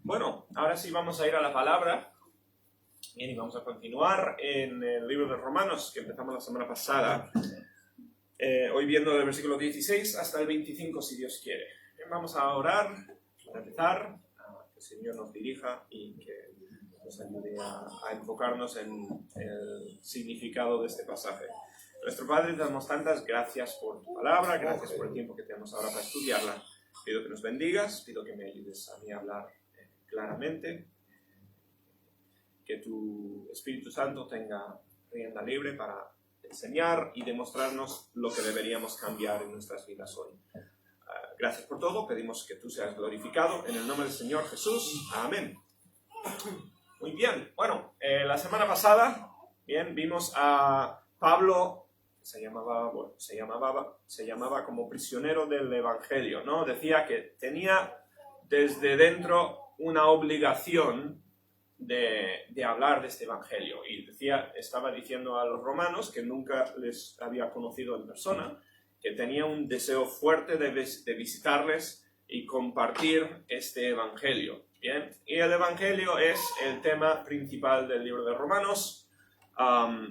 Bueno, ahora sí vamos a ir a la palabra. Bien, y vamos a continuar en el libro de Romanos, que empezamos la semana pasada. Hoy viendo del versículo 16 hasta el 25, si Dios quiere. Bien, vamos a orar, para empezar, que el Señor nos dirija y que nos ayude a enfocarnos en el significado de este pasaje. Nuestro Padre, te damos tantas gracias por tu palabra, gracias por el tiempo que tenemos ahora para estudiarla. Pido que nos bendigas, pido que me ayudes a mí a hablar claramente, que tu Espíritu Santo tenga rienda libre para enseñar y demostrarnos lo que deberíamos cambiar en nuestras vidas hoy. Gracias por todo, pedimos que tú seas glorificado en el nombre del Señor Jesús. Amén. Muy bien, bueno, la semana pasada, bien, vimos a Pablo, que se llamaba como prisionero del Evangelio, ¿no? Decía que tenía desde dentro una obligación de hablar de este Evangelio. Y estaba diciendo a los romanos que nunca les había conocido en persona, que tenía un deseo fuerte de visitarles y compartir este Evangelio. Bien, y el Evangelio es el tema principal del libro de Romanos.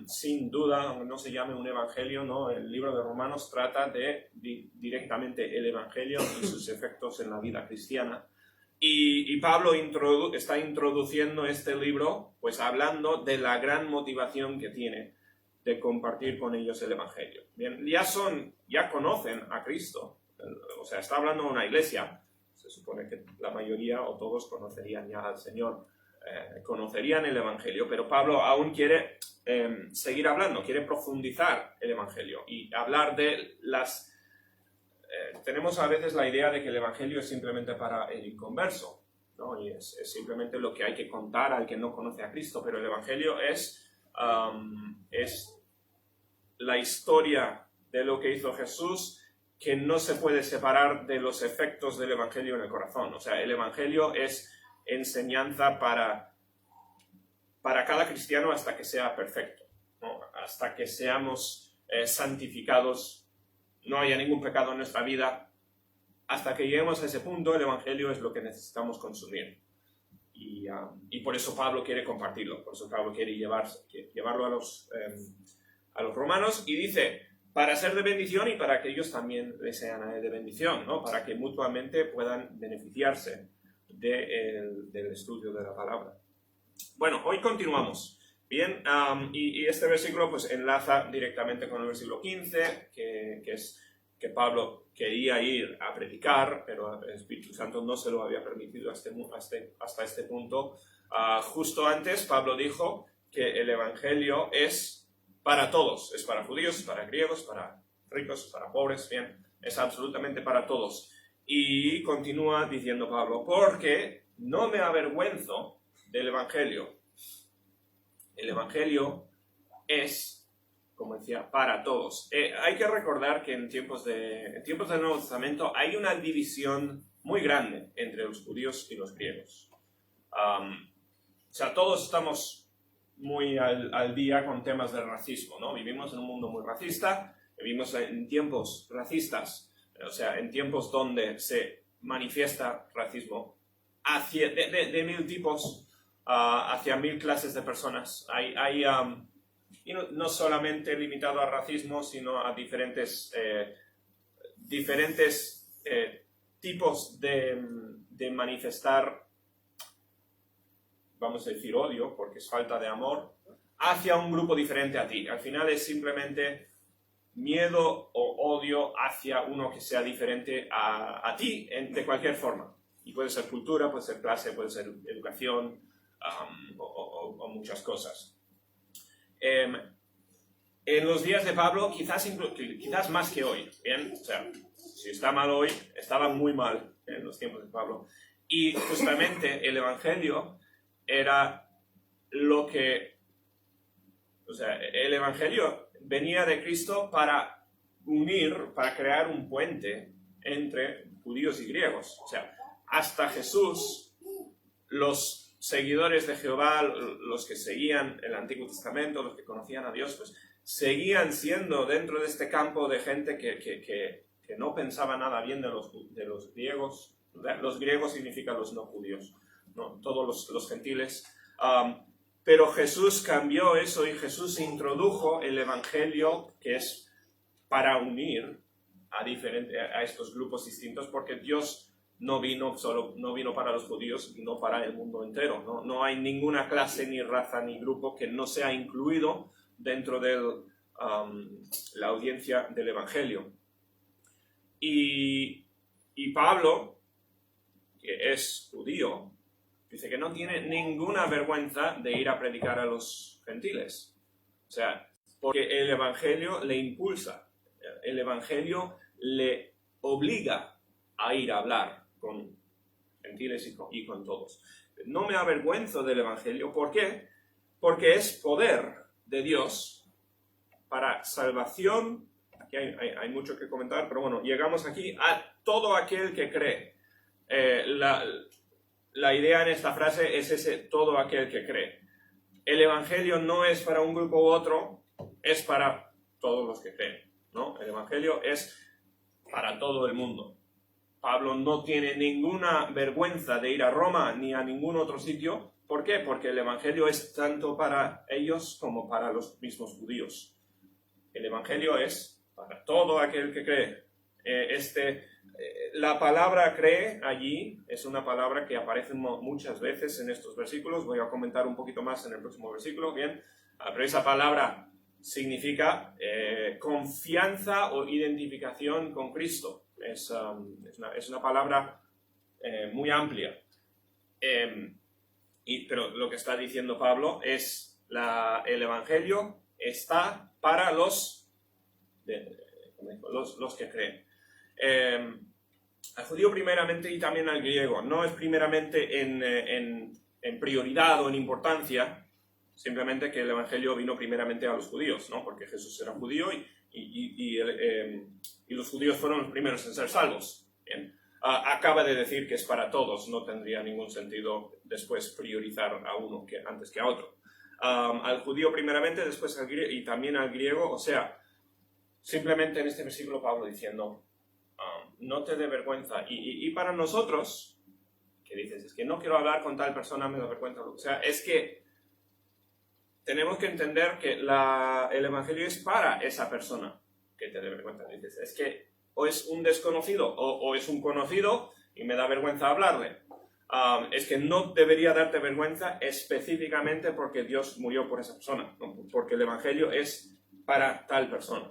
Sin duda, aunque no se llame un Evangelio, ¿no? El libro de Romanos trata de directamente el Evangelio y sus efectos en la vida cristiana. Y Pablo está introduciendo este libro, pues hablando de la gran motivación que tiene de compartir con ellos el Evangelio. Bien, ya conocen a Cristo, o sea, está hablando de una iglesia. Se supone que la mayoría o todos conocerían ya al Señor, conocerían el Evangelio, pero Pablo aún quiere seguir hablando, quiere profundizar el Evangelio y hablar de las... tenemos a veces la idea de que el Evangelio es simplemente para el inconverso, ¿no? Y es simplemente lo que hay que contar al que no conoce a Cristo, pero el Evangelio es la historia de lo que hizo Jesús, que no se puede separar de los efectos del Evangelio en el corazón. O sea, el Evangelio es enseñanza para cada cristiano hasta que sea perfecto, ¿no? Hasta que seamos santificados, no haya ningún pecado en nuestra vida. Hasta que lleguemos a ese punto, el Evangelio es lo que necesitamos consumir. Y por eso Pablo quiere compartirlo, por eso Pablo quiere llevarlo a los romanos, y dice, para ser de bendición y para que ellos también les sean a él de bendición, ¿no? Para que mutuamente puedan beneficiarse del estudio de la palabra. Bueno, hoy continuamos. Bien, y este versículo pues enlaza directamente con el versículo 15, que es que Pablo quería ir a predicar, pero el Espíritu Santo no se lo había permitido hasta este punto. Justo antes Pablo dijo que el Evangelio es para todos, es para judíos, para griegos, para ricos, para pobres, bien, es absolutamente para todos. Y continúa diciendo Pablo, porque no me avergüenzo del Evangelio. El Evangelio es, como decía, para todos. Hay que recordar que en tiempos del Nuevo Testamento hay una división muy grande entre los judíos y los griegos. O sea, todos estamos muy al día con temas del racismo, ¿no? Vivimos en un mundo muy racista, vivimos en tiempos racistas, o sea, en tiempos donde se manifiesta racismo de mil tipos, hacia mil clases de personas. Y no solamente limitado al racismo, sino a diferentes tipos de manifestar, vamos a decir, odio, porque es falta de amor, hacia un grupo diferente a ti. Al final es simplemente miedo o odio hacia uno que sea diferente a ti, de cualquier forma. Y puede ser cultura, puede ser clase, puede ser educación, o muchas cosas. En los días de Pablo, quizás más que hoy, ¿bien? O sea, si está mal hoy, estaba muy mal en los tiempos de Pablo. Y justamente el Evangelio era lo que... O sea, el Evangelio venía de Cristo para para crear un puente entre judíos y griegos. O sea, hasta Jesús, los seguidores de Jehová, los que seguían el Antiguo Testamento, los que conocían a Dios, pues seguían siendo dentro de este campo de gente que no pensaba nada bien de los griegos. Los griegos significan los no judíos. ¿no? Todos los gentiles. Pero Jesús cambió eso y Jesús introdujo el Evangelio, que es para unir a estos grupos distintos, porque Dios no vino para los judíos, no para el mundo entero. No hay ninguna clase, ni raza, ni grupo que no sea incluido dentro de la audiencia del Evangelio. Y Pablo, que es judío, dice que no tiene ninguna vergüenza de ir a predicar a los gentiles. O sea, porque el Evangelio le impulsa, el Evangelio le obliga a ir a hablar con gentiles y con todos. No me avergüenzo del Evangelio. ¿Por qué? Porque es poder de Dios para salvación. Aquí hay mucho que comentar, pero bueno, llegamos aquí a todo aquel que cree. La idea en esta frase es ese todo aquel que cree. El Evangelio no es para un grupo u otro, es para todos los que creen, ¿no? El Evangelio es para todo el mundo. Pablo no tiene ninguna vergüenza de ir a Roma ni a ningún otro sitio. ¿Por qué? Porque el Evangelio es tanto para ellos como para los mismos judíos. El Evangelio es para todo aquel que cree. La palabra cree allí es una palabra que aparece muchas veces en estos versículos. Voy a comentar un poquito más en el próximo versículo. Bien, pero esa palabra significa confianza o identificación con Cristo. Es una palabra muy amplia. Pero lo que está diciendo Pablo es el Evangelio está para los que creen. Al judío primeramente y también al griego. No es primeramente en prioridad o en importancia, simplemente que el Evangelio vino primeramente a los judíos, ¿no? Porque Jesús era judío y los judíos fueron los primeros en ser salvos. Bien. Acaba de decir que es para todos, no tendría ningún sentido después priorizar a uno antes que a otro. Al judío primeramente, después y también al griego, o sea, simplemente en este versículo Pablo diciendo, no te dé vergüenza. Y para nosotros, que dices, es que no quiero hablar con tal persona, me da vergüenza. O sea, es que tenemos que entender que el Evangelio es para esa persona que te dé vergüenza. Dices, es que o es un desconocido o es un conocido y me da vergüenza hablarle. Es que no debería darte vergüenza específicamente porque Dios murió por esa persona, ¿no? Porque el Evangelio es para tal persona.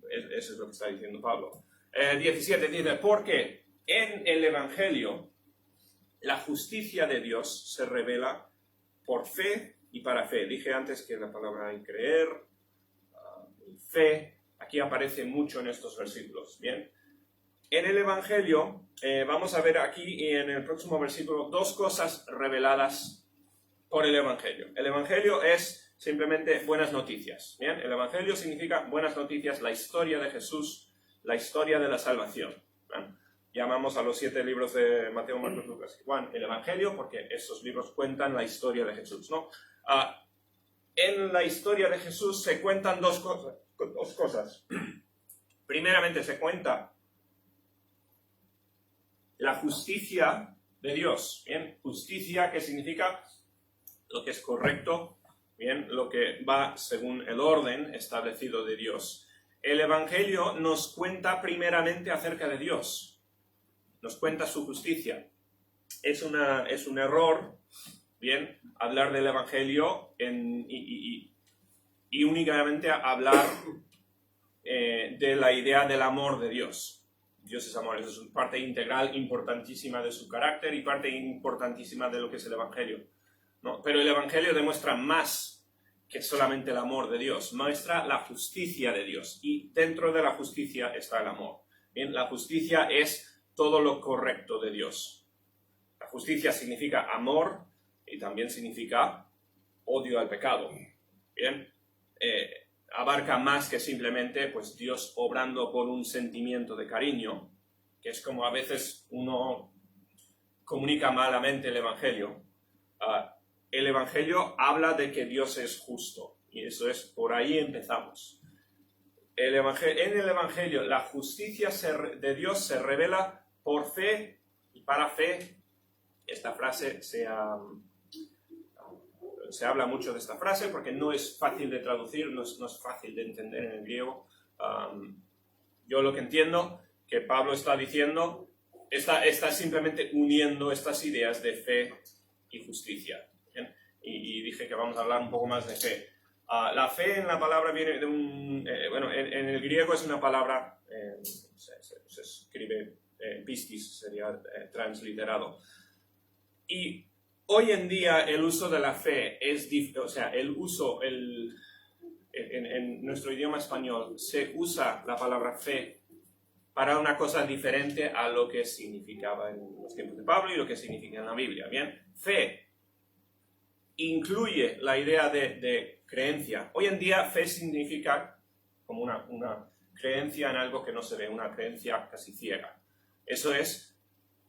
Eso es lo que está diciendo Pablo. 17 dice, porque en el Evangelio la justicia de Dios se revela por fe y para fe. Dije antes que la palabra en creer, fe, aquí aparece mucho en estos versículos. Bien. En el Evangelio, vamos a ver aquí y en el próximo versículo dos cosas reveladas por el Evangelio. El Evangelio es simplemente buenas noticias. Bien, el Evangelio significa buenas noticias, la historia de Jesús, la historia de la salvación. ¿Bien? Llamamos a los 7 libros de Mateo, Marcos, Lucas y Juan el Evangelio porque esos libros cuentan la historia de Jesús, ¿no? En la historia de Jesús se cuentan dos cosas. Primeramente se cuenta la justicia de Dios. Bien, justicia que significa lo que es correcto, bien, lo que va según el orden establecido de Dios. El Evangelio nos cuenta primeramente acerca de Dios, nos cuenta su justicia. Es un error, bien, hablar del Evangelio y únicamente hablar de la idea del amor de Dios. Dios es amor, eso es una parte integral importantísima de su carácter y parte importantísima de lo que es el Evangelio, ¿no? Pero el Evangelio demuestra más que solamente el amor de Dios, muestra la justicia de Dios y dentro de la justicia está el amor. Bien, la justicia es todo lo correcto de Dios. La justicia significa amor y también significa odio al pecado. Bien, abarca más que simplemente pues, Dios obrando por un sentimiento de cariño, que es como a veces uno comunica malamente el Evangelio. El Evangelio habla de que Dios es justo, y eso es, por ahí empezamos. En el Evangelio, la justicia de Dios se revela por fe y para fe. Esta frase se habla mucho de esta frase porque no es fácil de traducir, no es fácil de entender en el griego. Yo lo que entiendo que Pablo está diciendo, está simplemente uniendo estas ideas de fe y justicia. ¿Bien? Y dije que vamos a hablar un poco más de fe. La fe en la palabra viene de en el griego es una palabra, se escribe pistis, sería transliterado. Y hoy en día el uso de la fe en nuestro idioma español se usa la palabra fe para una cosa diferente a lo que significaba en los tiempos de Pablo y lo que significa en la Biblia. Bien, fe incluye la idea de creencia. Hoy en día fe significa como una creencia en algo que no se ve, una creencia casi ciega. Eso es,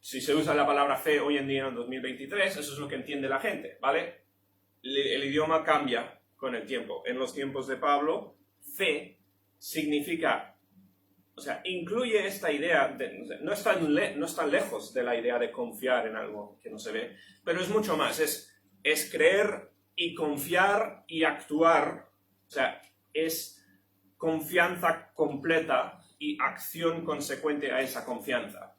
si se usa la palabra fe hoy en día en 2023, eso es lo que entiende la gente, ¿vale? El idioma cambia con el tiempo. En los tiempos de Pablo, fe significa, incluye esta idea, no es tan lejos de la idea de confiar en algo que no se ve, pero es mucho más, es creer y confiar y actuar, es confianza completa y acción consecuente a esa confianza.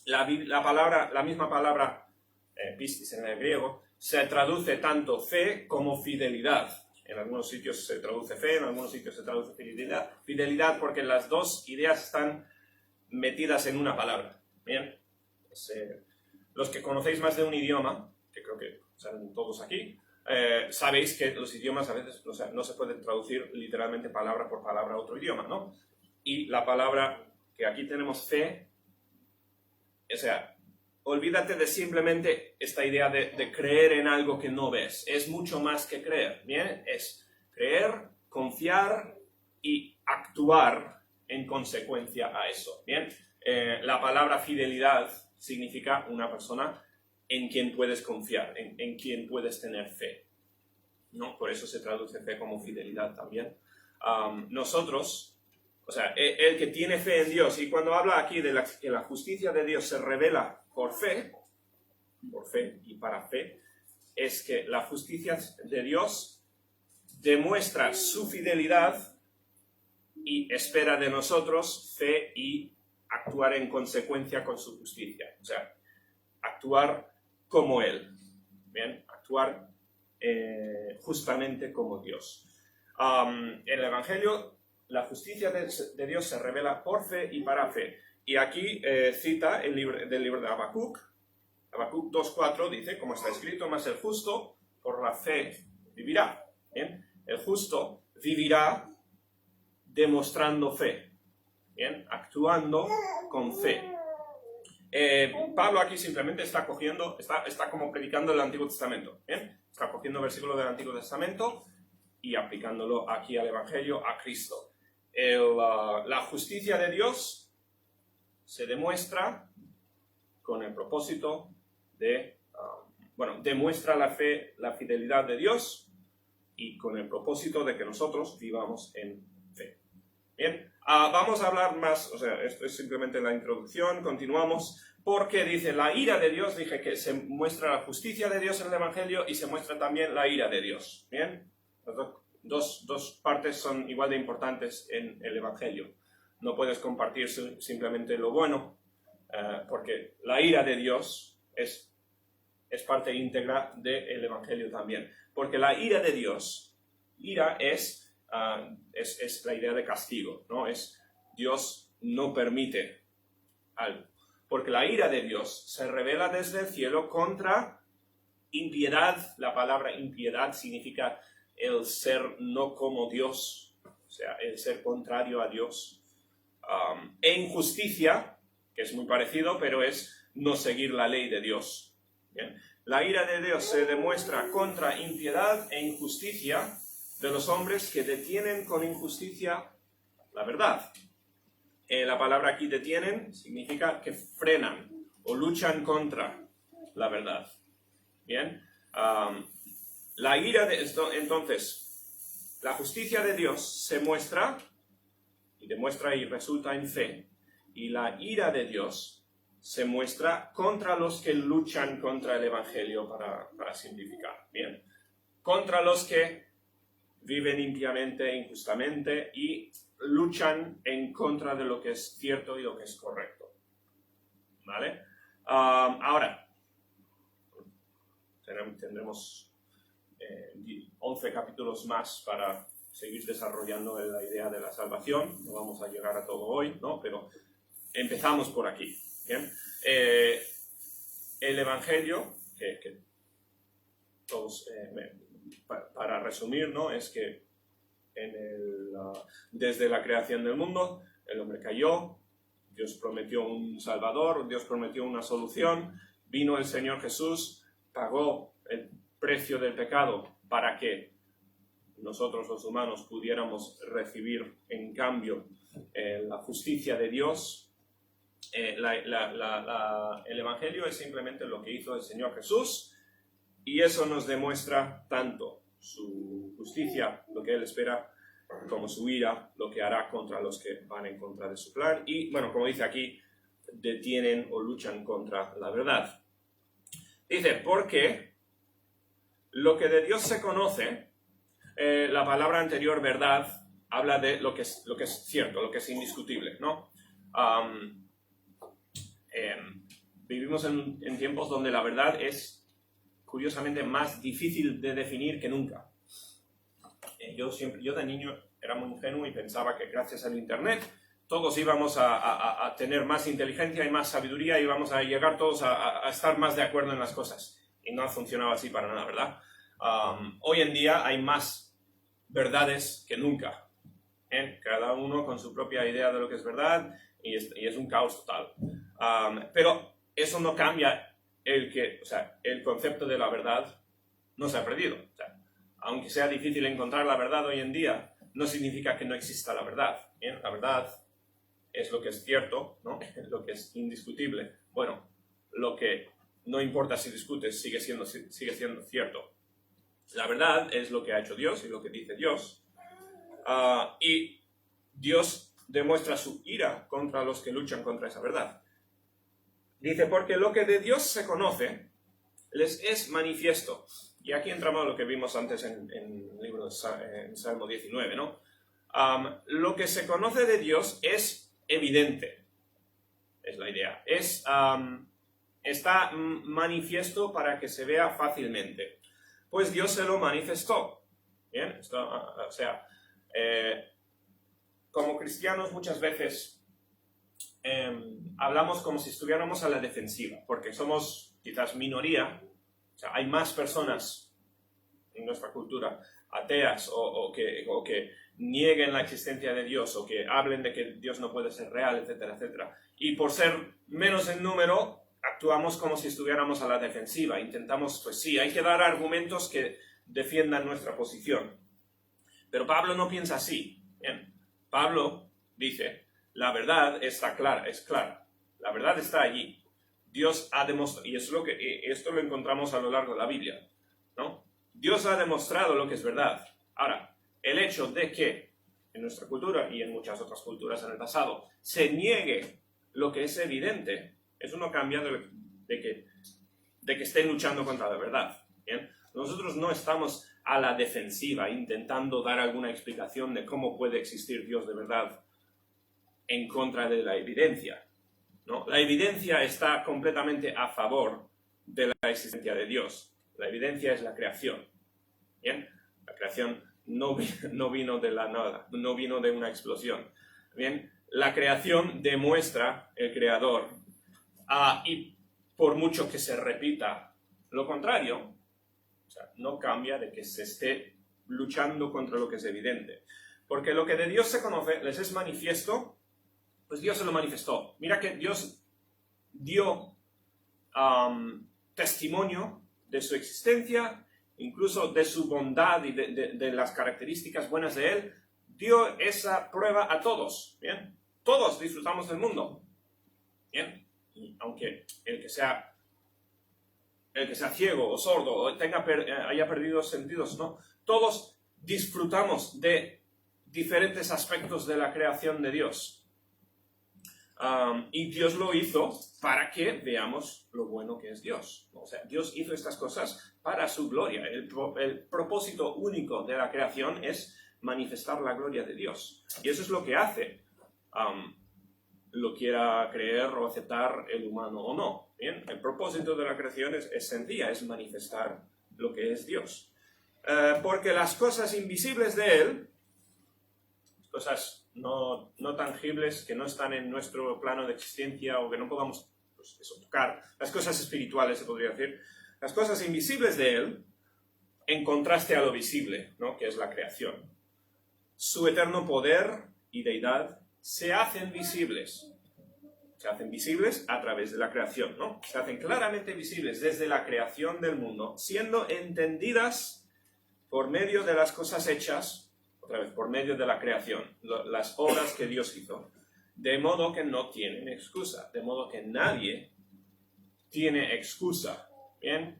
La misma palabra, pistis en el griego, se traduce tanto fe como fidelidad. En algunos sitios se traduce fe, en algunos sitios se traduce fidelidad. Fidelidad porque las dos ideas están metidas en una palabra. Bien, los que conocéis más de un idioma, que creo que saben todos aquí, sabéis que los idiomas a veces no se pueden traducir literalmente palabra por palabra a otro idioma, ¿no? Y la palabra que aquí tenemos fe, olvídate de simplemente esta idea de creer en algo que no ves. Es mucho más que creer, ¿bien? Es creer, confiar y actuar en consecuencia a eso, ¿bien? La palabra fidelidad significa una persona en quien puedes confiar, en quien puedes tener fe, ¿no? Por eso se traduce fe como fidelidad también. Nosotros, el que tiene fe en Dios, y cuando habla aquí de que la justicia de Dios se revela por fe y para fe, es que la justicia de Dios demuestra su fidelidad y espera de nosotros fe y actuar en consecuencia con su justicia. Actuar como Él, ¿bien? Actuar justamente como Dios. En el Evangelio, la justicia de Dios se revela por fe y para fe. Y aquí cita del libro de Habacuc. Habacuc 2.4 dice, como está escrito, mas el justo por la fe vivirá. ¿Bien? El justo vivirá demostrando fe. ¿Bien? Actuando con fe. Pablo aquí simplemente está como predicando el Antiguo Testamento. ¿Bien? Está cogiendo versículos del Antiguo Testamento y aplicándolo aquí al Evangelio, a Cristo. La justicia de Dios se demuestra con el propósito demuestra la fe, la fidelidad de Dios y con el propósito de que nosotros vivamos en fe. Bien, vamos a hablar más, esto es simplemente la introducción, continuamos, porque dice la ira de Dios, dije que se muestra la justicia de Dios en el Evangelio y se muestra también la ira de Dios. Bien, dos partes son igual de importantes en el Evangelio. No puedes compartir simplemente lo bueno, porque la ira de Dios es parte íntegra del Evangelio también. Porque la ira de Dios, es la idea de castigo, ¿no? Dios no permite algo. Porque la ira de Dios se revela desde el cielo contra impiedad. La palabra impiedad significa el ser no como Dios, el ser contrario a Dios. E injusticia, que es muy parecido, pero es no seguir la ley de Dios. ¿Bien? La ira de Dios se demuestra contra impiedad e injusticia de los hombres que detienen con injusticia la verdad. La palabra aquí detienen significa que frenan o luchan contra la verdad. Bien. La ira de esto, entonces, la justicia de Dios se muestra y demuestra y resulta en fe. Y la ira de Dios se muestra contra los que luchan contra el Evangelio, para simplificar. Bien, contra los que viven impíamente, injustamente y luchan en contra de lo que es cierto y lo que es correcto. ¿Vale? Ahora, tendremos 11 capítulos más para seguir desarrollando la idea de la salvación. No vamos a llegar a todo hoy, ¿no? Pero empezamos por aquí. ¿Bien? El Evangelio, que todos, para resumir, ¿no? Es que desde la creación del mundo, el hombre cayó, Dios prometió un Salvador, Dios prometió una solución, vino el Señor Jesús, pagó el precio del pecado para que nosotros los humanos pudiéramos recibir en cambio la justicia de Dios. El Evangelio es simplemente lo que hizo el Señor Jesús, y eso nos demuestra tanto su justicia, lo que Él espera, como su ira, lo que hará contra los que van en contra de su plan. Y, bueno, como dice aquí, detienen o luchan contra la verdad. Dice, porque lo que de Dios se conoce, la palabra anterior, verdad, habla de lo que es cierto, lo que es indiscutible, ¿no? Vivimos en tiempos donde la verdad es, curiosamente, más difícil de definir que nunca. Yo de niño era muy ingenuo y pensaba que gracias al Internet todos íbamos a tener más inteligencia y más sabiduría y íbamos a llegar todos a estar más de acuerdo en las cosas. Y no ha funcionado así para nada, ¿verdad? Hoy en día hay más verdades que nunca. Cada uno con su propia idea de lo que es verdad y es un caos total. Pero eso no cambia el concepto de la verdad no se ha perdido. O sea, aunque sea difícil encontrar la verdad hoy en día, no significa que no exista la verdad. ¿Bien? La verdad es lo que es cierto, ¿no? Lo que es indiscutible. Bueno, lo que no importa si discutes sigue siendo cierto. La verdad es lo que ha hecho Dios y lo que dice Dios. Y Dios demuestra su ira contra los que luchan contra esa verdad. Dice, porque lo que de Dios se conoce les es manifiesto. Y aquí entramos a lo que vimos antes en el libro en Salmo 19, ¿no? Lo que se conoce de Dios es evidente, es la idea. Está manifiesto para que se vea fácilmente. Pues Dios se lo manifestó. ¿Bien? Como cristianos muchas veces hablamos como si estuviéramos a la defensiva, porque somos quizás minoría. O sea, hay más personas en nuestra cultura ateas o que nieguen la existencia de Dios o que hablen de que Dios no puede ser real, etcétera, etcétera. Y por ser menos en número, actuamos como si estuviéramos a la defensiva. Intentamos, pues sí, hay que dar argumentos que defiendan nuestra posición. Pero Pablo no piensa así. ¿Bien? Pablo dice, la verdad está clara, es clara. La verdad está allí. Dios ha demostrado, y esto lo encontramos a lo largo de la Biblia, ¿no? Dios ha demostrado lo que es verdad. Ahora, el hecho de que en nuestra cultura y en muchas otras culturas en el pasado se niegue lo que es evidente, eso no cambia de que estén luchando contra la verdad. ¿Bien? Nosotros no estamos a la defensiva intentando dar alguna explicación de cómo puede existir Dios de verdad en contra de la evidencia. ¿No? La evidencia está completamente a favor de la existencia de Dios. La evidencia es la creación. ¿Bien? La creación no vino de la nada, no vino de una explosión. ¿Bien? La creación demuestra el Creador. Y por mucho que se repita lo contrario, o sea, no cambia de que se esté luchando contra lo que es evidente. Porque lo que de Dios se conoce les es manifiesto, pues Dios se lo manifestó. Mira que Dios dio testimonio de su existencia, incluso de su bondad y de las características buenas de Él. Dio esa prueba a todos. ¿Bien? Todos disfrutamos del mundo. ¿Bien? Y aunque el que sea ciego o sordo o haya perdido sentidos, ¿no? Todos disfrutamos de diferentes aspectos de la creación de Dios. Y Dios lo hizo para que veamos lo bueno que es Dios. O sea, Dios hizo estas cosas para su gloria. El propósito único de la creación es manifestar la gloria de Dios. Y eso es lo que hace, lo quiera creer o aceptar el humano o no. Bien, el propósito de la creación es sencilla, es manifestar lo que es Dios. Porque las cosas invisibles de Él, cosas no tangibles que no están en nuestro plano de existencia o que no podamos tocar, las cosas espirituales se podría decir, las cosas invisibles de Él, en contraste a lo visible, ¿no? Que es la creación. Su eterno poder y deidad se hacen visibles. Se hacen visibles a través de la creación, ¿no? Se hacen claramente visibles desde la creación del mundo, siendo entendidas por medio de las cosas hechas, otra vez, por medio de la creación, las obras que Dios hizo, de modo que no tienen excusa, de modo que nadie tiene excusa. Bien,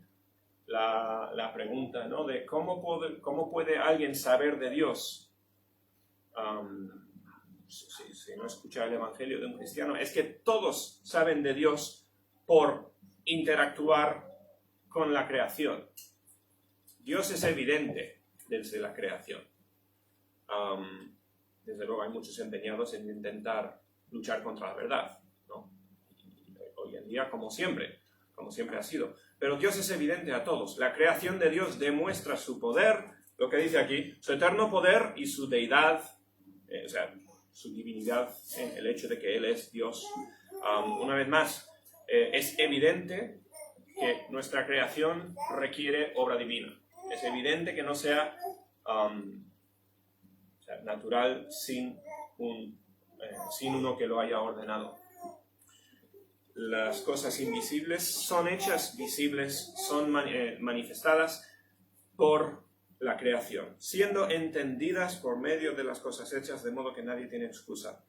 la pregunta, ¿no? De cómo puede alguien saber de Dios si no escucha el Evangelio de un cristiano, es que todos saben de Dios por interactuar con la creación. Dios es evidente desde la creación. Desde luego hay muchos empeñados en intentar luchar contra la verdad, ¿no? Y hoy en día, como siempre ha sido. Pero Dios es evidente a todos. La creación de Dios demuestra su poder, lo que dice aquí, su eterno poder y su deidad, o sea, su divinidad, el hecho de que Él es Dios. Una vez más, es evidente que nuestra creación requiere obra divina. Es evidente que no sea natural sin uno que lo haya ordenado. Las cosas invisibles son hechas visibles, son manifestadas por la creación, siendo entendidas por medio de las cosas hechas, de modo que nadie tiene excusa.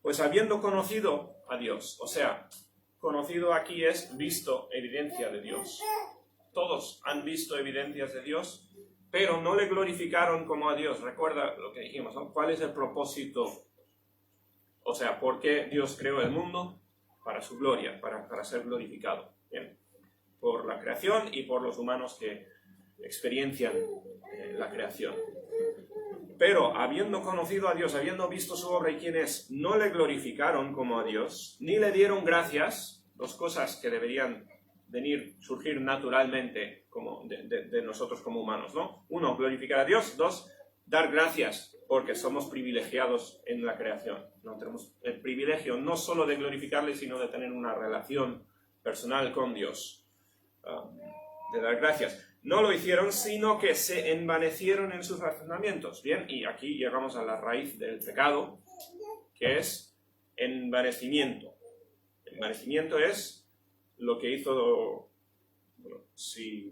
Pues habiendo conocido a Dios, o sea, conocido aquí es visto evidencia de Dios. Todos han visto evidencias de Dios, pero no le glorificaron como a Dios. Recuerda lo que dijimos, ¿no? ¿Cuál es el propósito? O sea, ¿por qué Dios creó el mundo? Para su gloria, para ser glorificado. Bien, por la creación y por los humanos que experiencian la creación. Pero habiendo conocido a Dios, habiendo visto su obra y quién es, no le glorificaron como a Dios, ni le dieron gracias, dos cosas que deberían surgir naturalmente de nosotros como humanos, ¿no? Uno, glorificar a Dios. Dos, dar gracias, porque somos privilegiados en la creación, ¿no? Tenemos el privilegio no solo de glorificarle, sino de tener una relación personal con Dios, de dar gracias. No lo hicieron, sino que se envanecieron en sus razonamientos. Bien, y aquí llegamos a la raíz del pecado, que es envanecimiento. Envanecimiento es lo que hizo, bueno, si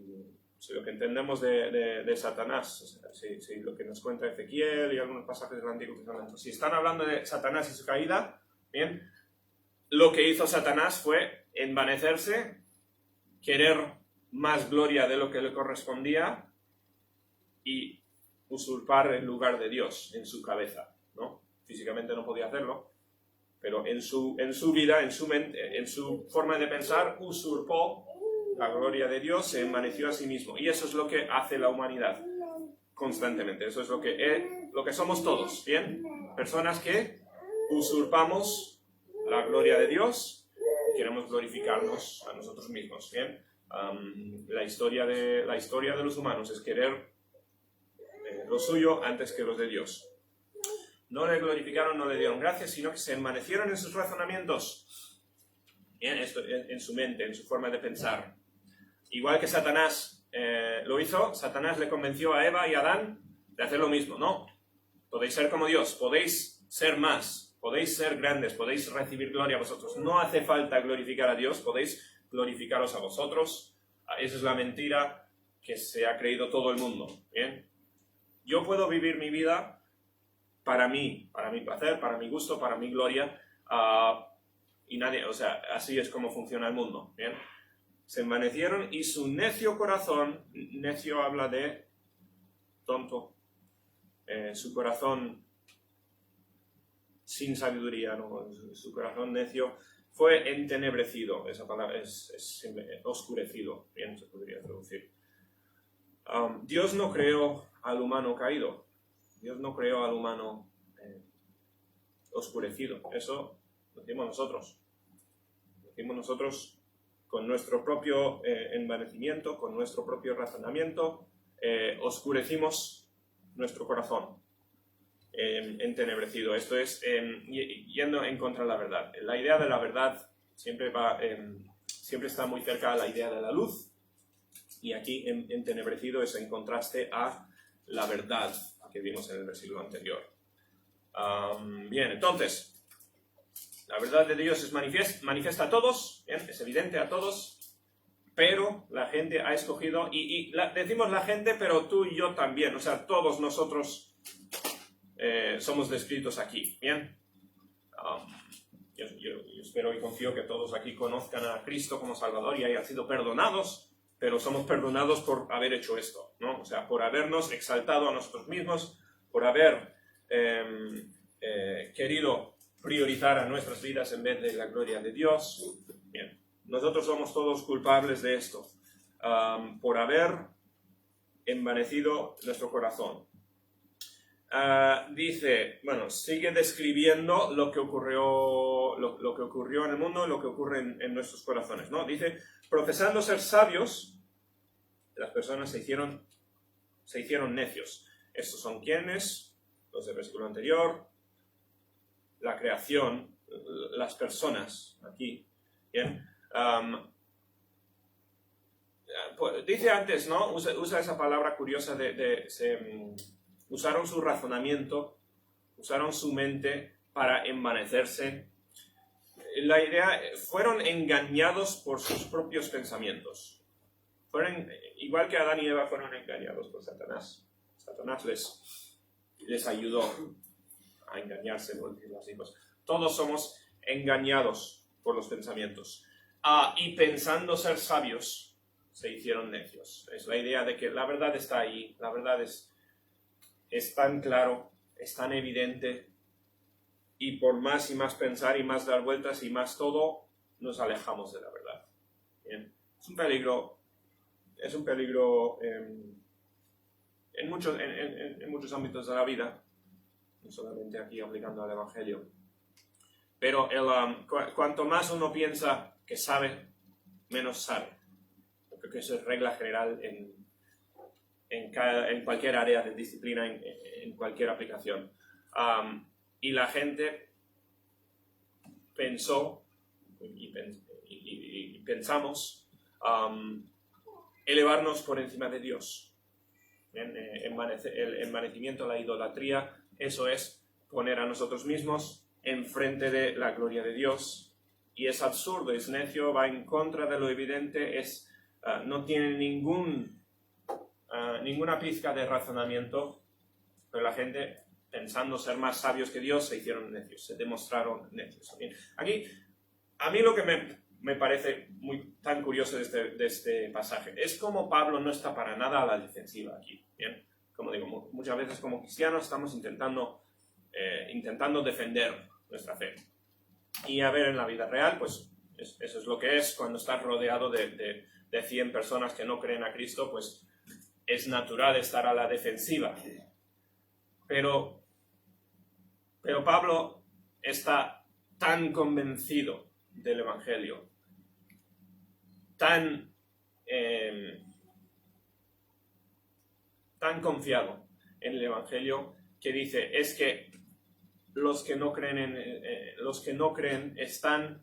lo que entendemos de Satanás, o sea, si lo que nos cuenta Ezequiel y algunos pasajes del Antiguo Testamento, si están hablando de Satanás y su caída, bien, lo que hizo Satanás fue envanecerse, querer más gloria de lo que le correspondía y usurpar el lugar de Dios en su cabeza, ¿no? Físicamente no podía hacerlo, pero en su vida, en su mente, en su forma de pensar, usurpó la gloria de Dios, se envaneció a sí mismo. Y eso es lo que hace la humanidad constantemente. Eso es lo que somos todos, ¿bien? Personas que usurpamos la gloria de Dios y queremos glorificarnos a nosotros mismos, ¿bien? La historia de los humanos es querer lo suyo antes que los de Dios. No le glorificaron, no le dieron gracias, sino que se envanecieron en sus razonamientos, en su mente, en su forma de pensar. Igual que Satanás lo hizo, Satanás le convenció a Eva y a Adán de hacer lo mismo. No, podéis ser como Dios, podéis ser más, podéis ser grandes, podéis recibir gloria a vosotros. No hace falta glorificar a Dios, podéis glorificaros a vosotros. Esa es la mentira que se ha creído todo el mundo. ¿Bien? Yo puedo vivir mi vida para mí, para mi placer, para mi gusto, para mi gloria, y nadie, o sea, así es como funciona el mundo. ¿Bien? Se envanecieron y su necio corazón, necio habla de tonto, su corazón sin sabiduría, ¿no? Su corazón necio fue entenebrecido. Esa palabra es oscurecido, bien se podría traducir. Dios no creó al humano caído. Dios no creó al humano oscurecido. Eso lo decimos nosotros. Lo decimos nosotros con nuestro propio envanecimiento, con nuestro propio razonamiento, oscurecimos nuestro corazón entenebrecido. Esto es yendo en contra de la verdad. La idea de la verdad siempre está muy cerca a la idea de la luz, y aquí entenebrecido es en contraste a la verdad que vimos en el versículo anterior. Bien, entonces, la verdad de Dios es manifiesta a todos, ¿bien? Es evidente a todos, pero la gente ha escogido, decimos la gente, pero tú y yo también, o sea, todos nosotros somos descritos aquí, ¿bien? Yo espero y confío que todos aquí conozcan a Cristo como Salvador y hayan sido perdonados, pero somos perdonados por haber hecho esto, ¿no? O sea, por habernos exaltado a nosotros mismos, por haber querido priorizar a nuestras vidas en vez de la gloria de Dios. Bien, nosotros somos todos culpables de esto, por haber envanecido nuestro corazón. Dice, bueno, sigue describiendo lo que ocurrió en el mundo, lo que ocurre en nuestros corazones, ¿no? Dice, profesando ser sabios, las personas se hicieron necios. Estos son quienes, los del versículo anterior, la creación, las personas, aquí, ¿bien? Dice antes, ¿no? Usa esa palabra curiosa usaron su razonamiento, usaron su mente para envanecerse. La idea, fueron engañados por sus propios pensamientos. Igual que Adán y Eva fueron engañados por Satanás. Satanás les ayudó a engañarse, por decirlo así. Pues, todos somos engañados por los pensamientos. Y pensando ser sabios, se hicieron necios. Es la idea de que la verdad está ahí, la verdad es tan claro, es tan evidente, y por más y más pensar y más dar vueltas y más todo, nos alejamos de la verdad. Bien. Es un peligro en muchos ámbitos de la vida, no solamente aquí aplicando al Evangelio. Pero cuanto más uno piensa que sabe, menos sabe. Creo que eso es regla general en cualquier área de disciplina, en cualquier aplicación. Y la gente pensó y pensamos elevarnos por encima de Dios. El envanecimiento, la idolatría, eso es poner a nosotros mismos enfrente de la gloria de Dios. Y es absurdo, es necio, va en contra de lo evidente, no tiene ninguna pizca de razonamiento, pero la gente, pensando ser más sabios que Dios, se hicieron necios, se demostraron necios. Aquí, a mí lo que me parece tan curioso de este pasaje es como Pablo no está para nada a la defensiva aquí. ¿Bien? Como digo, muchas veces como cristianos estamos intentando defender nuestra fe. Y a ver, en la vida real, pues eso es lo que es. Cuando estás rodeado de 100 personas que no creen a Cristo, pues es natural estar a la defensiva. Pero Pablo está tan convencido del Evangelio, tan confiado en el Evangelio, que dice, es que los que no creen están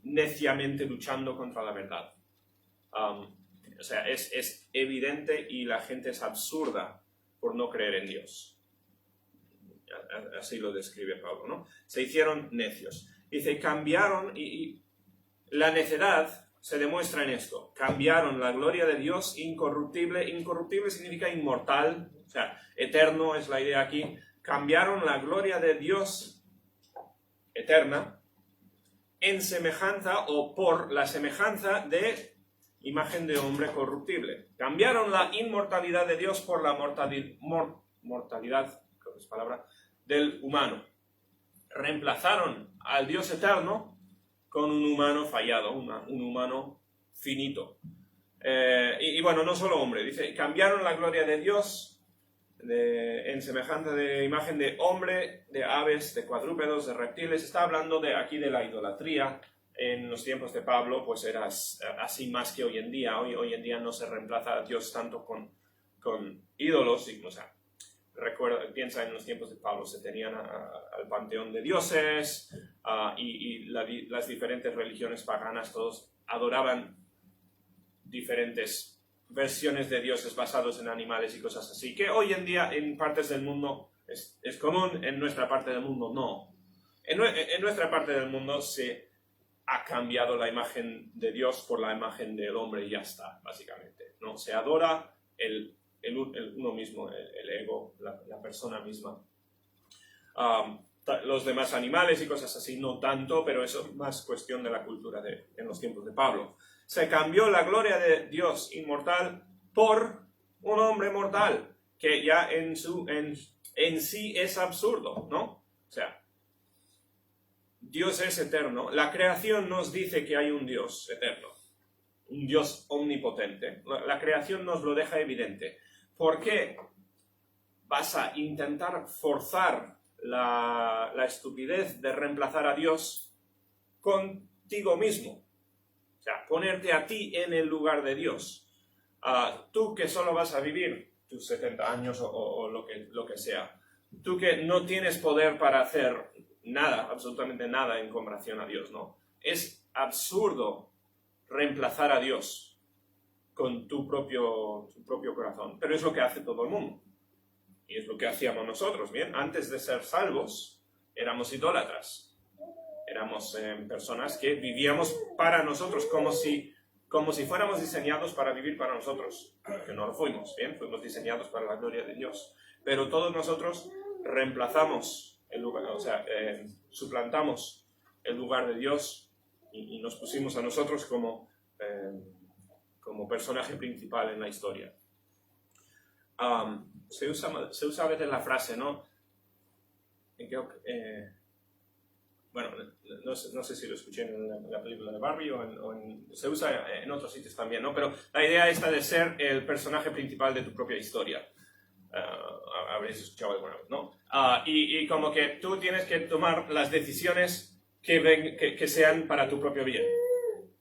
neciamente luchando contra la verdad. O sea, es evidente y la gente es absurda por no creer en Dios. Así lo describe Pablo, ¿no? Se hicieron necios. Dice, cambiaron, y la necedad se demuestra en esto. Cambiaron la gloria de Dios incorruptible. Incorruptible significa inmortal, o sea, eterno es la idea aquí. Cambiaron la gloria de Dios eterna en semejanza o por la semejanza de imagen de hombre corruptible. Cambiaron la inmortalidad de Dios por la mortalidad, creo que es palabra, del humano. reemplazaron al Dios eterno con un humano fallado, un humano finito. Y bueno, no solo hombre, dice, cambiaron la gloria de Dios en semejanza de imagen de hombre, de aves, de cuadrúpedos, de reptiles. Está hablando aquí de la idolatría. En los tiempos de Pablo, pues era así más que hoy en día. Hoy en día no se reemplaza a Dios tanto con ídolos. O sea, piensa en los tiempos de Pablo, se tenían al panteón de dioses y las diferentes religiones paganas, todos adoraban diferentes versiones de dioses basados en animales y cosas así, que hoy en día en partes del mundo es común, en nuestra parte del mundo no. En nuestra parte del mundo se ha cambiado la imagen de Dios por la imagen del hombre y ya está, básicamente, ¿no? Se adora uno mismo, el ego, la persona misma. Los demás animales y cosas así no tanto, pero eso es más cuestión de la cultura en los tiempos de Pablo. Se cambió la gloria de Dios inmortal por un hombre mortal, que ya en sí es absurdo, ¿no? O sea, Dios es eterno. La creación nos dice que hay un Dios eterno, un Dios omnipotente. La creación nos lo deja evidente. ¿Por qué vas a intentar forzar la estupidez de reemplazar a Dios contigo mismo? O sea, ponerte a ti en el lugar de Dios. Tú que solo vas a vivir tus 70 años o lo que sea. Tú que no tienes poder para hacer nada, absolutamente nada en comparación a Dios, ¿no? Es absurdo reemplazar a Dios con tu propio corazón, pero es lo que hace todo el mundo. Y es lo que hacíamos nosotros, ¿bien? Antes de ser salvos, éramos idólatras. Éramos personas que vivíamos para nosotros, como si fuéramos diseñados para vivir para nosotros. Que no lo fuimos, ¿bien? Fuimos diseñados para la gloria de Dios. Pero todos nosotros reemplazamos el lugar, o sea, suplantamos el lugar de Dios y nos pusimos a nosotros como personaje principal en la historia. Se usa a veces la frase, ¿no? Bueno, no sé si lo escuché en la película de Barbie se usa en otros sitios también, ¿no? Pero la idea esta de ser el personaje principal de tu propia historia. Habréis escuchado alguna vez, ¿no? Y como que tú tienes que tomar las decisiones que sean para tu propio bien.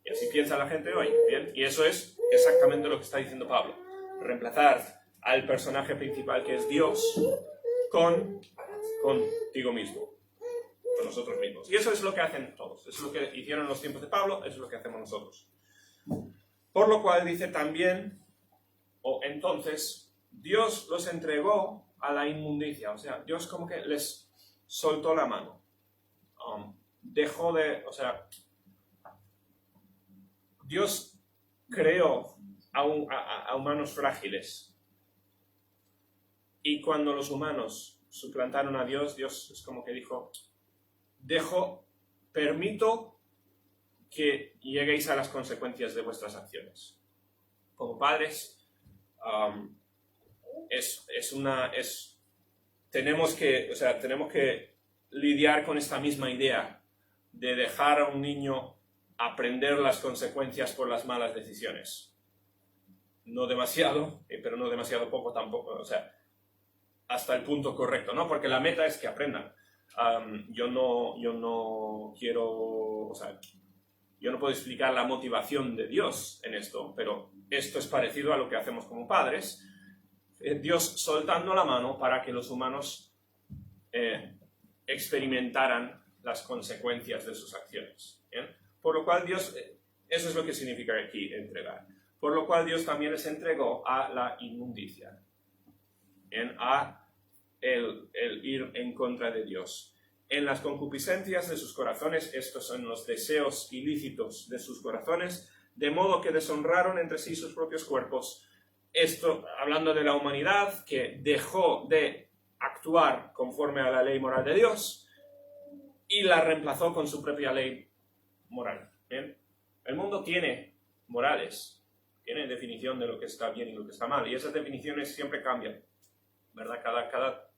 Y así piensa la gente hoy, ¿bien? Y eso es exactamente lo que está diciendo Pablo. Reemplazar al personaje principal, que es Dios, contigo mismo, con nosotros mismos. Y eso es lo que hacen todos. Eso es lo que hicieron en los tiempos de Pablo, eso es lo que hacemos nosotros. Por lo cual dice también, entonces, Dios los entregó a la inmundicia. O sea, Dios como que les soltó la mano. Dios creó a humanos frágiles. Y cuando los humanos suplantaron a Dios, Dios es como que dijo, permito que lleguéis a las consecuencias de vuestras acciones. Como padres, tenemos que lidiar con esta misma idea de dejar a un niño aprender las consecuencias por las malas decisiones. No demasiado, pero no demasiado poco tampoco, o sea, hasta el punto correcto, ¿no? Porque la meta es que aprendan. Yo no quiero, o sea, yo no puedo explicar la motivación de Dios en esto, pero esto es parecido a lo que hacemos como padres. Dios soltando la mano para que los humanos experimentaran las consecuencias de sus acciones. ¿Bien? Por lo cual Dios, eso es lo que significa aquí entregar. Por lo cual Dios también les entregó a la inmundicia, ¿bien? A el ir en contra de Dios. En las concupiscencias de sus corazones, estos son los deseos ilícitos de sus corazones, de modo que deshonraron entre sí sus propios cuerpos. Esto, hablando de la humanidad, que dejó de actuar conforme a la ley moral de Dios y la reemplazó con su propia ley moral. ¿Bien? El mundo tiene morales, tiene definición de lo que está bien y lo que está mal, y esas definiciones siempre cambian, ¿verdad? Cada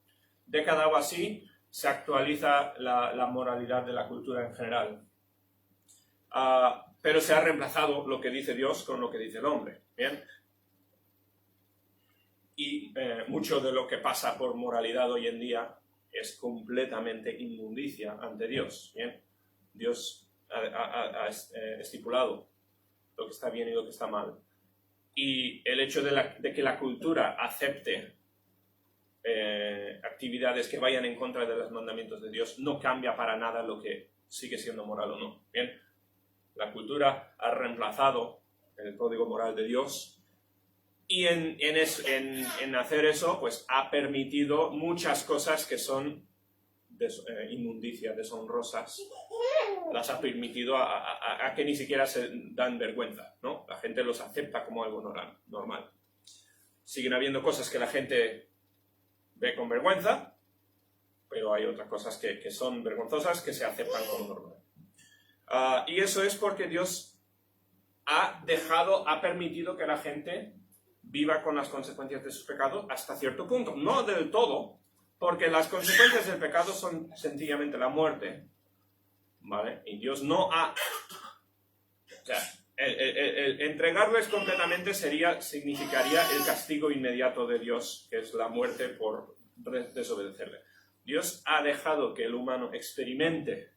década o así se actualiza la moralidad de la cultura en general. Pero se ha reemplazado lo que dice Dios con lo que dice el hombre. ¿Bien? Y mucho de lo que pasa por moralidad hoy en día es completamente inmundicia ante Dios. ¿Bien? Dios ha estipulado lo que está bien y lo que está mal. Y el hecho de que la cultura acepte actividades que vayan en contra de los mandamientos de Dios no cambia para nada lo que sigue siendo moral o no. ¿Bien? La cultura ha reemplazado el código moral de Dios y en hacer eso pues ha permitido muchas cosas que son inmundicia, deshonrosas. Las ha permitido a que ni siquiera se dan vergüenza, ¿no? La gente los acepta como algo normal. Siguen habiendo cosas que la gente ve con vergüenza, pero hay otras cosas que son vergonzosas que se aceptan como normal. Y eso es porque Dios ha permitido que la gente viva con las consecuencias de sus pecados hasta cierto punto. No del todo, porque las consecuencias del pecado son sencillamente la muerte, ¿vale? Y Dios no ha... O sea, el entregarles completamente significaría el castigo inmediato de Dios, que es la muerte por desobedecerle. Dios ha dejado que el humano experimente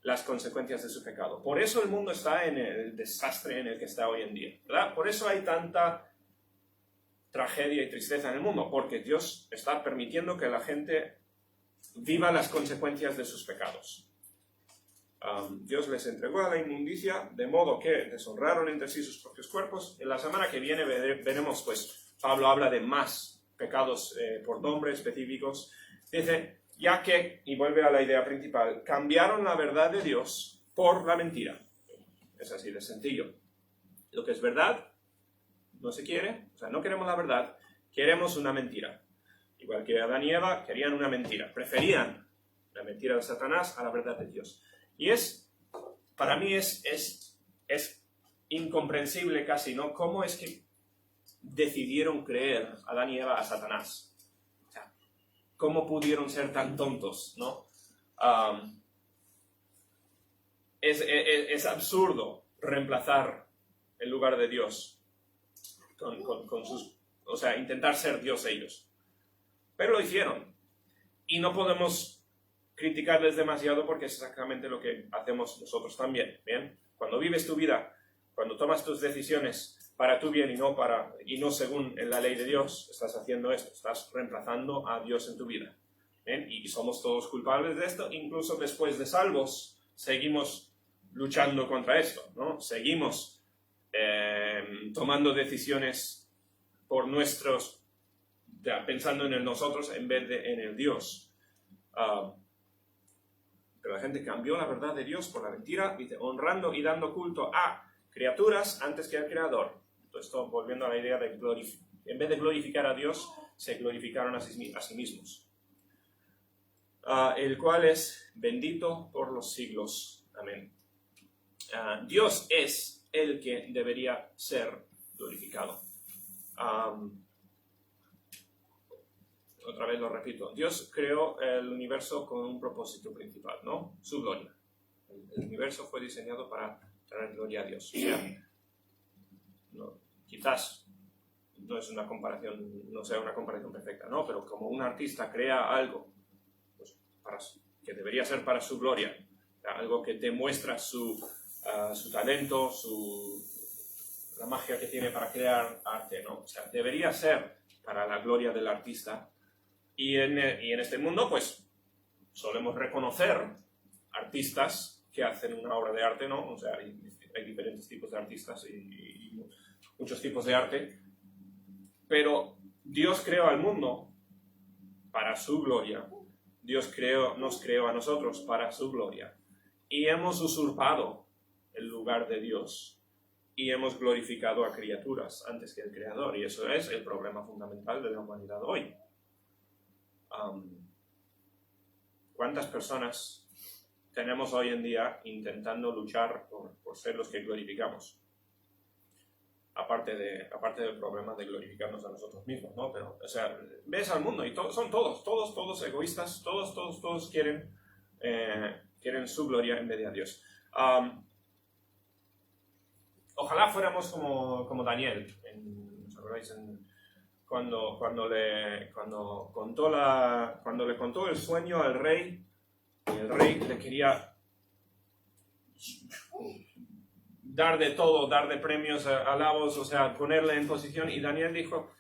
las consecuencias de su pecado. Por eso el mundo está en el desastre en el que está hoy en día, ¿verdad? Por eso hay tanta tragedia y tristeza en el mundo, porque Dios está permitiendo que la gente viva las consecuencias de sus pecados. Dios les entregó a la inmundicia, de modo que deshonraron entre sí sus propios cuerpos. En la semana que viene veremos, pues, Pablo habla de más pecados por nombre específicos. Dice, ya que, y vuelve a la idea principal, cambiaron la verdad de Dios por la mentira. Es así de sencillo. Lo que es verdad no se quiere, o sea, no queremos la verdad, queremos una mentira. Igual que Adán y Eva querían una mentira, preferían la mentira de Satanás a la verdad de Dios. Y para mí es incomprensible casi, ¿no? ¿Cómo es que decidieron creer Adán y Eva a Satanás? O sea, ¿cómo pudieron ser tan tontos, no? Es absurdo reemplazar el lugar de Dios con sus... O sea, intentar ser Dios ellos. Pero lo hicieron. Y no podemos criticarles demasiado porque es exactamente lo que hacemos nosotros también, ¿bien? Cuando vives tu vida, cuando tomas tus decisiones para tu bien y no según en la ley de Dios, estás haciendo esto, estás reemplazando a Dios en tu vida, ¿bien? Y somos todos culpables de esto, incluso después de salvos, seguimos luchando contra esto, ¿no? Seguimos tomando decisiones por pensando en nosotros en vez de en el Dios. Pero la gente cambió la verdad de Dios por la mentira, dice, honrando y dando culto a criaturas antes que al Creador. Entonces, volviendo a la idea de en vez de glorificar a Dios, se glorificaron a sí mismos. El cual es bendito por los siglos. Amén. Dios es el que debería ser glorificado. Otra vez lo repito, Dios creó el universo con un propósito principal, ¿no? Su gloria. El universo fue diseñado para traer gloria a Dios. O sea, quizás no sea una comparación perfecta, ¿no? Pero como un artista crea algo pues, que debería ser para su gloria, algo que demuestra su talento, la magia que tiene para crear arte, ¿no? O sea, debería ser para la gloria del artista. Y en este mundo, pues, solemos reconocer artistas que hacen una obra de arte, ¿no? O sea, hay diferentes tipos de artistas y muchos tipos de arte. Pero Dios creó al mundo para su gloria. Dios nos creó a nosotros para su gloria. Y hemos usurpado el lugar de Dios. Y hemos glorificado a criaturas antes que el Creador. Y eso es el problema fundamental de la humanidad hoy. ¿Cuántas personas tenemos hoy en día intentando luchar por ser los que glorificamos? aparte del problema de glorificarnos a nosotros mismos, ¿no? Pero, o sea, ves al mundo y son todos egoístas, todos quieren su gloria en vez de a Dios. Ojalá fuéramos como Daniel, ¿os acordáis? Cuando le contó el sueño al rey, y el rey le quería dar de todo, dar de premios, alabos, o sea, ponerle en posición, y Daniel dijo,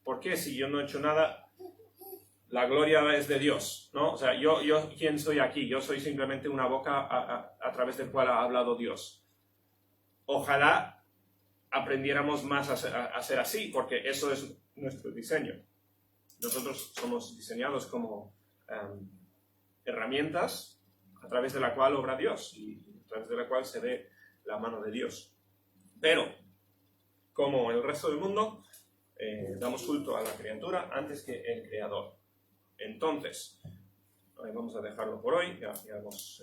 ¿por qué si yo no he hecho nada? La gloria es de Dios, ¿no? O sea, yo ¿quién soy aquí? Yo soy simplemente una boca a través del cual ha hablado Dios. Ojalá aprendiéramos más a ser así, porque eso es nuestro diseño. Nosotros somos diseñados como herramientas a través de la cual obra Dios y a través de la cual se ve la mano de Dios. Pero, como el resto del mundo, damos culto a la criatura antes que el Creador. Entonces, vamos a dejarlo por hoy. Ya hemos,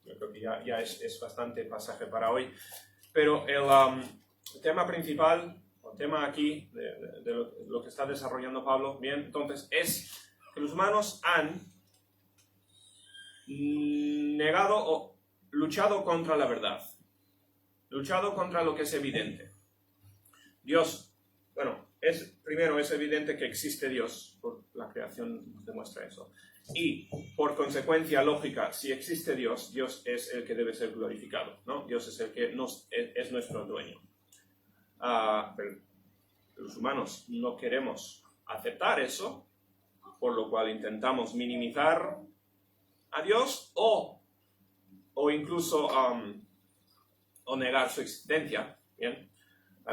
yo creo que ya es bastante pasaje para hoy. Pero el tema principal, el tema aquí de lo que está desarrollando Pablo, bien, entonces, es que los humanos han negado o luchado contra la verdad, luchado contra lo que es evidente. Dios, bueno, primero es evidente que existe Dios, por la creación nos demuestra eso. Y, por consecuencia lógica, si existe Dios, Dios es el que debe ser glorificado, ¿no? Dios es el que es nuestro dueño. Pero los humanos no queremos aceptar eso, por lo cual intentamos minimizar a Dios o incluso o negar su existencia. ¿Bien? A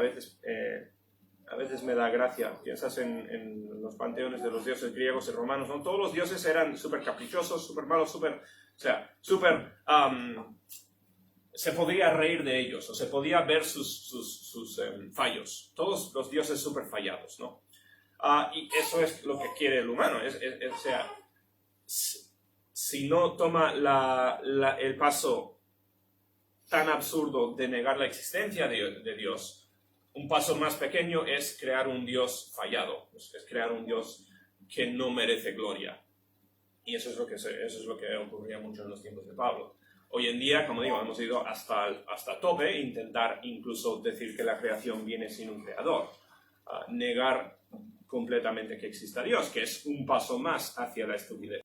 veces me da gracia, piensas en los panteones de los dioses griegos y romanos, ¿no? Todos los dioses eran súper caprichosos, súper malos, se podía reír de ellos, o se podía ver sus fallos. Todos los dioses súper fallados, ¿no? Y eso es lo que quiere el humano, o sea, si no toma el paso tan absurdo de negar la existencia de Dios, un paso más pequeño es crear un Dios fallado, es crear un Dios que no merece gloria. Y eso es lo que ocurría mucho en los tiempos de Pablo. Hoy en día, como digo, hemos ido hasta tope, intentar incluso decir que la creación viene sin un creador, negar completamente que exista Dios, que es un paso más hacia la estupidez.